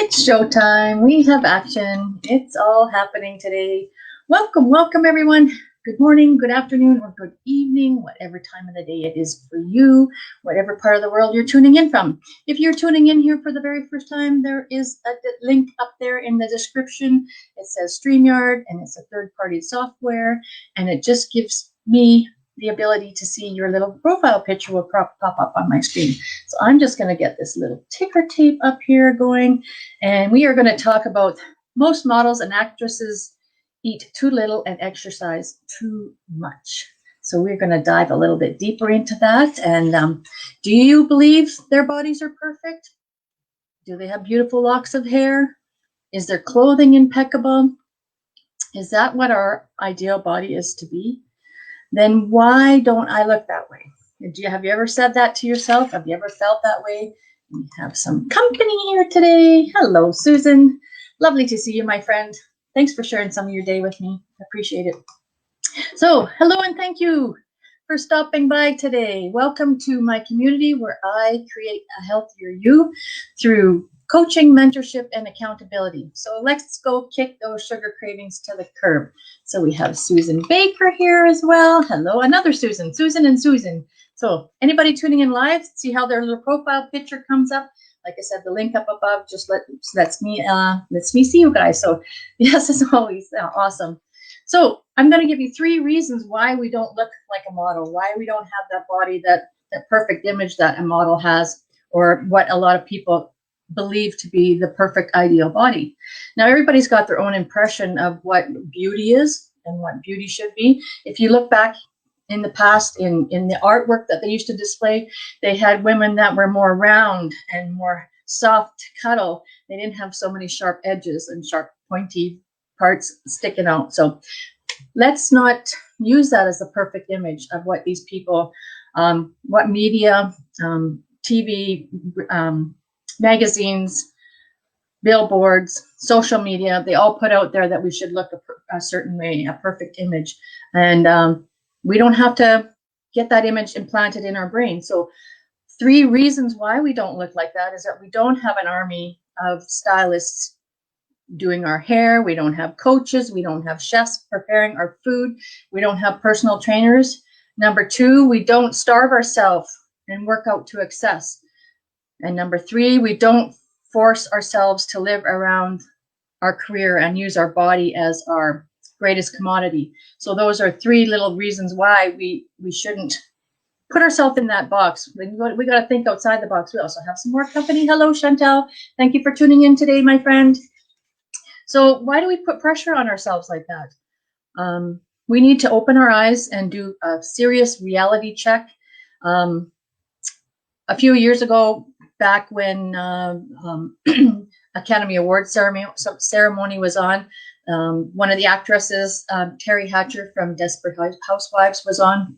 It's showtime. We have action. It's all happening today. Welcome everyone. Good morning, good afternoon, or good evening, whatever time of the day it is for you, whatever part of the world you're tuning in from. If you're tuning in here for the very first time, there is a link up there in the description. It says StreamYard, and it's a third-party software, and it just gives me the ability to see your little profile picture will pop up on my screen. So I'm just going to get this little ticker tape up here going, and we are going to talk about most models and actresses eat too little and exercise too much. So we're going to dive a little bit deeper into that. And do you believe their bodies are perfect? Do they have beautiful locks of hair? Is their clothing impeccable? Is that what our ideal body is to be? Then why don't I look that way? Have you ever said that to yourself? Have you ever felt that way? We have some company here today. Hello, Susan. Lovely to see you, my friend. Thanks for sharing some of your day with me. I appreciate it. So, hello and thank you for stopping by today. Welcome to my community where I create a healthier you through coaching, mentorship, and accountability. So let's go kick those sugar cravings to the curb. So we have Susan Baker here as well. Hello, another Susan and Susan. So anybody tuning in live, see how their little profile picture comes up? Like I said, the link up above just lets me see you guys. So yes, as always, awesome. So I'm going to give you 3 reasons why we don't look like a model, why we don't have that body, that perfect image that a model has, or what a lot of people believe to be the perfect ideal body. Now, everybody's got their own impression of what beauty is and what beauty should be. If you look back in the past, in the artwork that they used to display, they had women that were more round and more soft to cuddle. They didn't have so many sharp edges and sharp pointy parts sticking out. So let's not use that as the perfect image of what these people, what media, TV, magazines, billboards, social media, they all put out there that we should look a certain way, a perfect image. And we don't have to get that image implanted in our brain. So 3 reasons why we don't look like that is that we don't have an army of stylists doing our hair. We don't have coaches. We don't have chefs preparing our food. We don't have personal trainers. Number 2, we don't starve ourselves and work out to excess. And number 3, we don't force ourselves to live around our career and use our body as our greatest commodity. So those are 3 little reasons why we shouldn't put ourselves in that box. We got to think outside the box. We also have some more company. Hello, Chantel. Thank you for tuning in today, my friend. So why do we put pressure on ourselves like that? We need to open our eyes and do a serious reality check. A few years ago, back when Academy Awards ceremony was on, one of the actresses, Terry Hatcher from Desperate Housewives, was on,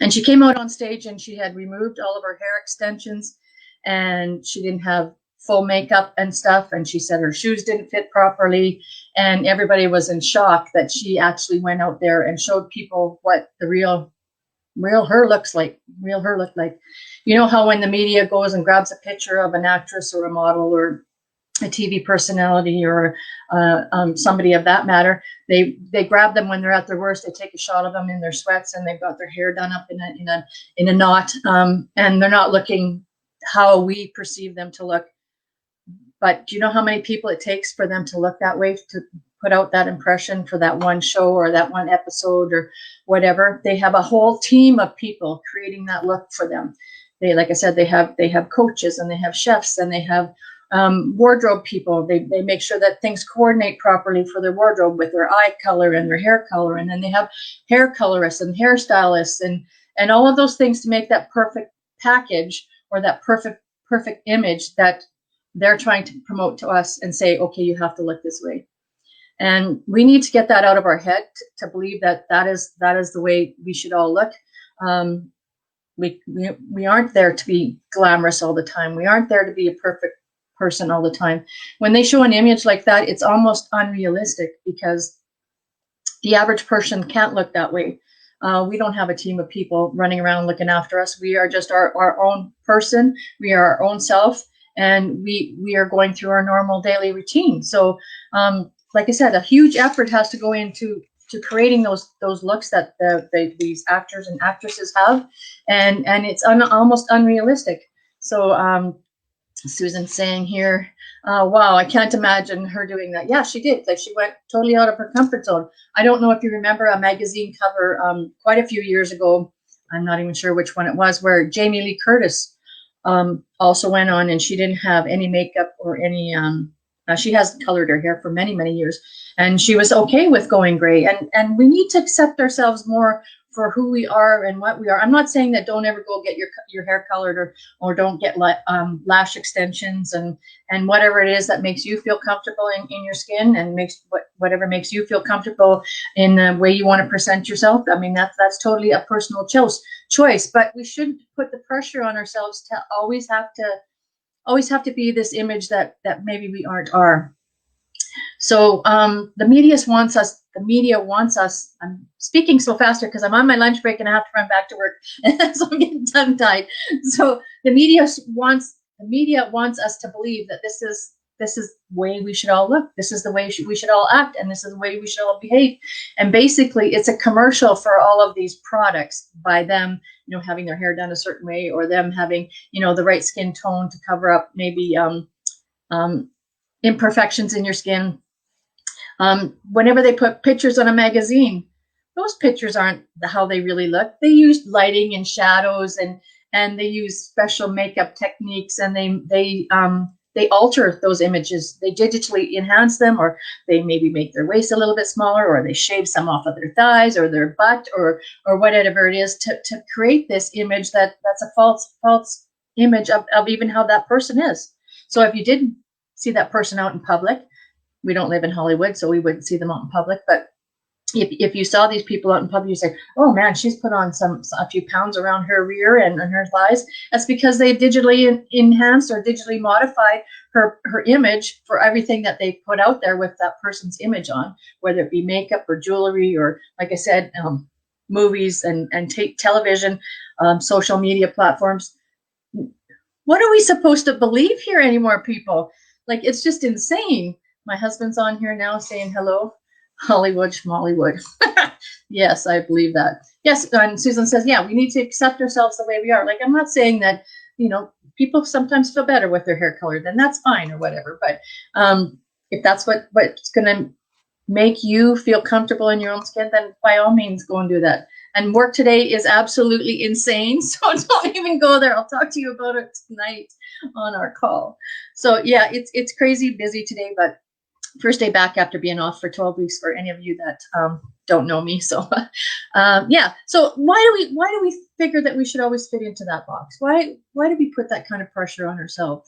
and she came out on stage and she had removed all of her hair extensions, and she didn't have full makeup and stuff, and she said her shoes didn't fit properly, and everybody was in shock that she actually went out there and showed people what the real her looks like. You know how when the media goes and grabs a picture of an actress or a model or a TV personality or somebody of that matter, they grab them when they're at their worst. They take a shot of them in their sweats and they've got their hair done up in a knot, and they're not looking how we perceive them to look. But do you know how many people it takes for them to look that way, to put out that impression for that one show or that one episode or whatever? They have a whole team of people creating that look for them. They, like I said, they have coaches and they have chefs and they have wardrobe people. They make sure that things coordinate properly for their wardrobe with their eye color and their hair color. And then they have hair colorists and hairstylists and all of those things to make that perfect package or that perfect image that they're trying to promote to us and say, okay, you have to look this way. And we need to get that out of our head to believe that is the way we should all look. We aren't there to be glamorous all the time. We aren't there to be a perfect person all the time. When they show an image like that, it's almost unrealistic because the average person can't look that way. We don't have a team of people running around looking after us. We are just our own person. We are our own self. and we are going through our normal daily routine. So like I said, a huge effort has to go into creating those looks that these actors and actresses have, and it's almost unrealistic. So Susan's saying here, wow, I can't imagine her doing that. Yeah, she did. Like, she went totally out of her comfort zone. I don't know if you remember a magazine cover quite a few years ago. I'm not even sure which one it was, where Jamie Lee Curtis also went on, and she didn't have any makeup or any she has colored her hair for many, many years, and she was okay with going gray. And we need to accept ourselves more for who we are and what we are. I'm not saying that don't ever go get your hair colored, or don't get lash extensions and whatever it is that makes you feel comfortable in your skin, and whatever makes you feel comfortable in the way you want to present yourself. I mean, that's totally a personal choice, but we shouldn't put the pressure on ourselves to always have to be this image that maybe we are. So the media wants us. I'm speaking so faster because I'm on my lunch break and I have to run back to work, so I'm getting tongue tied. So the media wants us to believe that this is the way we should all look. This is the way we should all act, and this is the way we should all behave. And basically, it's a commercial for all of these products by them, having their hair done a certain way, or them having, the right skin tone to cover up maybe imperfections in your skin. Whenever they put pictures on a magazine, those pictures aren't how they really look. They use lighting and shadows, and they use special makeup techniques, and they alter those images. They digitally enhance them, or they maybe make their waist a little bit smaller, or they shave some off of their thighs or their butt, or whatever it is, to create this image that's a false image of even how that person is. So if you didn't see that person out in public, we don't live in Hollywood, so we wouldn't see them out in public, but if you saw these people out in public, you say, oh man, she's put on a few pounds around her rear and her thighs. That's because they've digitally enhanced or digitally modified her image for everything that they put out there with that person's image on, whether it be makeup or jewelry, or, like I said, movies and television, social media platforms. What are we supposed to believe here anymore, people? Like, it's just insane. My husband's on here now saying hello. Hollywood, Schmollywood. Yes, I believe that. Yes, and Susan says, yeah, we need to accept ourselves the way we are. Like, I'm not saying that, people sometimes feel better with their hair colored, then that's fine or whatever. But if that's what's going to make you feel comfortable in your own skin, then by all means, go and do that. And work today is absolutely insane, so don't even go there. I'll talk to you about it tonight on our call. So yeah, it's crazy busy today, but first day back after being off for 12 weeks for any of you that don't know me. So yeah. So why do we figure that we should always fit into that box? Why do we put that kind of pressure on ourselves?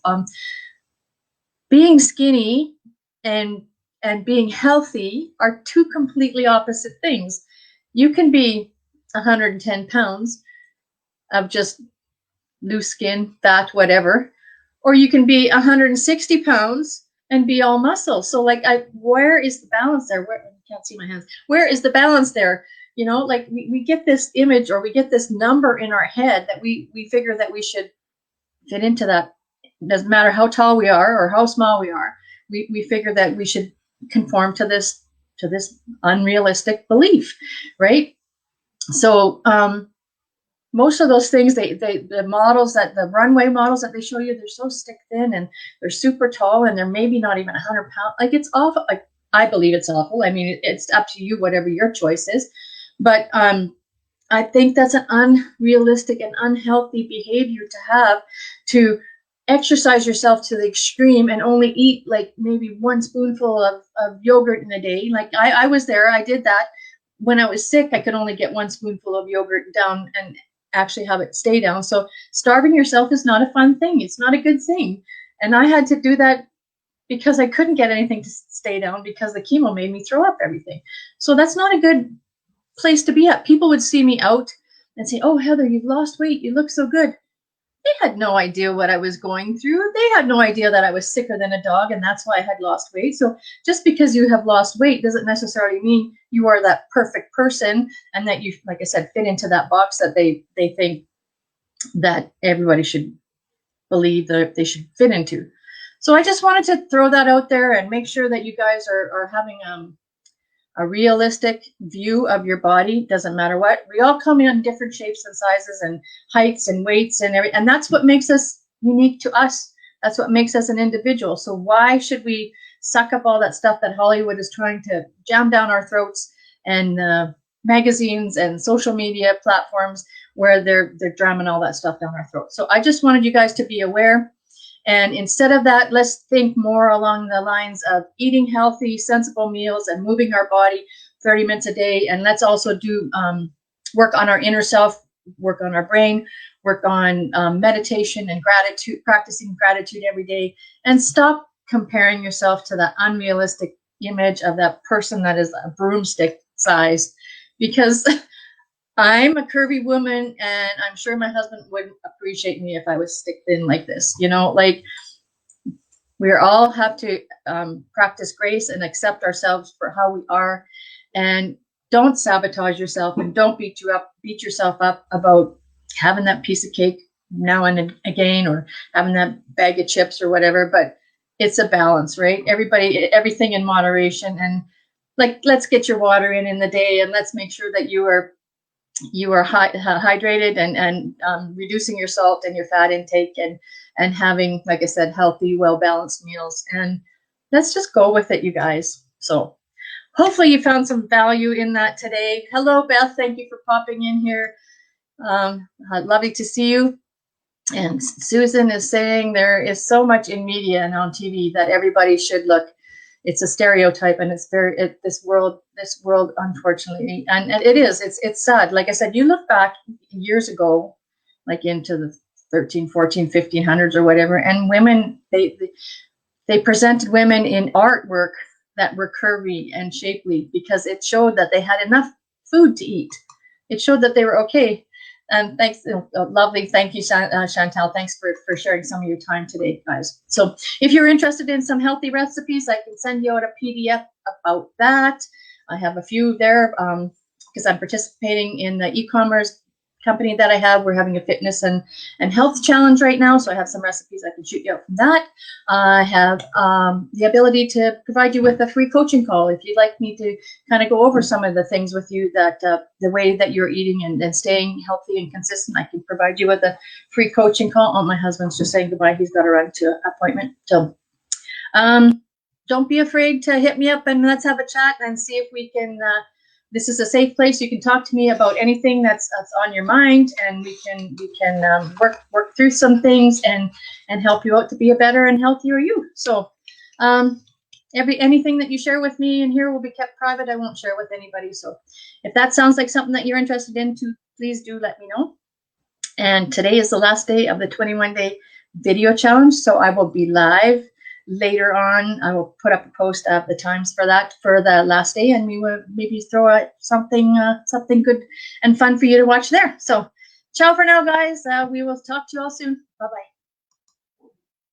Being skinny and being healthy are two completely opposite things. You can be 110 pounds of just loose skin, fat, whatever, or you can be 160 pounds and be all muscle. So like, where is the balance there? I can't see my hands. Where is the balance there? Like we get this image, or we get this number in our head that we figure that we should fit into that. It doesn't matter how tall we are or how small we are. We figure that we should conform to this unrealistic belief, right? So most of those things, the models, the runway models that they show you, they're so stick thin and they're super tall, and they're maybe not even 100 pounds. Like, it's awful. I believe it's awful. I mean, it's up to you, whatever your choice is. But I think that's an unrealistic and unhealthy behavior to have, to exercise yourself to the extreme and only eat like maybe one spoonful of yogurt in a day. Like I was there. I did that. When I was sick, I could only get one spoonful of yogurt down and actually have it stay down. So starving yourself is not a fun thing. It's not a good thing. And I had to do that because I couldn't get anything to stay down because the chemo made me throw up everything. So that's not a good place to be at. People would see me out and say, oh, Heather, you've lost weight. You look so good. They had no idea what I was going through. They had no idea that I was sicker than a dog, and that's why I had lost weight. So just because you have lost weight doesn't necessarily mean you are that perfect person, and that you, like I said, fit into that box that they think that everybody should believe that they should fit into. So I just wanted to throw that out there and make sure that you guys are having a realistic view of your body. Doesn't matter what. We all come in different shapes and sizes and heights and weights and everything. And that's what makes us unique to us. That's what makes us an individual. So why should we suck up all that stuff that Hollywood is trying to jam down our throats, and magazines and social media platforms where they're jamming all that stuff down our throats? So I just wanted you guys to be aware. And instead of that, let's think more along the lines of eating healthy, sensible meals and moving our body 30 minutes a day. And let's also do work on our inner self, work on our brain, work on meditation and gratitude, practicing gratitude every day, and stop comparing yourself to that unrealistic image of that person that is a broomstick size. Because I'm a curvy woman, and I'm sure my husband wouldn't appreciate me if I was stick thin like this. You know, like, we all have to practice grace and accept ourselves for how we are, and don't sabotage yourself, and don't beat yourself up about having that piece of cake now and again, or having that bag of chips or whatever. But it's a balance, right? Everything in moderation, and like, let's get your water in the day, and let's make sure that you are hydrated and reducing your salt and your fat intake, and having, like I said, healthy, well-balanced meals. And let's just go with it, you guys. So hopefully you found some value in that today. Hello, Beth. Thank you for popping in here. Lovely to see you. And Susan is saying there is so much in media and on TV that everybody should look. It's a stereotype, and it's this world, unfortunately, and it is. It's sad. Like I said, you look back years ago, like into the 13, 14, 1500s or whatever, and women, they presented women in artwork that were curvy and shapely because it showed that they had enough food to eat. It showed that they were okay. And thanks, lovely. Thank you, Chantal. Thanks for sharing some of your time today, guys. So if you're interested in some healthy recipes, I can send you out a PDF about that. I have a few there because I'm participating in the e-commerce company that I have. We're having a fitness and health challenge right now, so I have some recipes I can shoot you out from that. I have the ability to provide you with a free coaching call if you'd like me to kind of go over some of the things with you, that the way that you're eating and staying healthy and consistent. I can provide you with a free coaching call. Oh, my husband's just saying goodbye. He's got to run to an appointment. So don't be afraid to hit me up, and let's have a chat and see if we can this is a safe place. You can talk to me about anything that's on your mind, and we can work through some things and help you out to be a better and healthier you. So anything that you share with me in here will be kept private. I won't share with anybody. So if that sounds like something that you're interested in, please do let me know. And today is the last day of the 21-day video challenge, so I will be live later on. I will put up a post of the times for that for the last day, and we will maybe throw out something good and fun for you to watch there. So ciao for now, guys. We will talk to you all soon. Bye-bye.